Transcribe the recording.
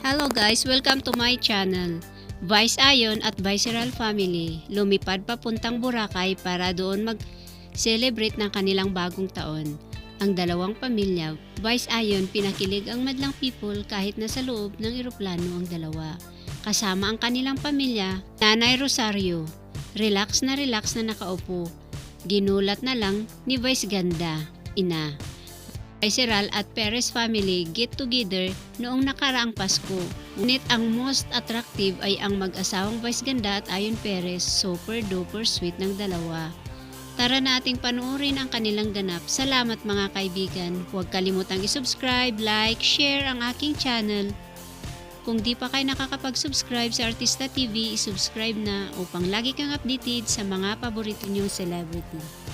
Hello guys, welcome to my channel. Vice Ayon at Viceral family lumipad papuntang Boracay para doon mag-celebrate ng kanilang bagong taon. Ang dalawang pamilya, Vice Ayon, pinakilig ang madlang people kahit nasa loob ng eroplano ang dalawa. Kasama ang kanilang pamilya, Nanay Rosario. Relax na nakaupo. Ginulat na lang ni Vice Ganda, ina. Viceral at Perez family get together noong nakaraang Pasko. Ngunit ang most attractive ay ang mag-asawang Vice Ganda at Ayon Perez, super duper sweet ng dalawa. Tara nating panoorin ang kanilang ganap. Salamat mga kaibigan. Huwag kalimutang i-subscribe, like, share ang aking channel. Kung di pa kayo nakakapag-subscribe sa Artista TV, i-subscribe na upang lagi kang updated sa mga paborito niyong celebrity.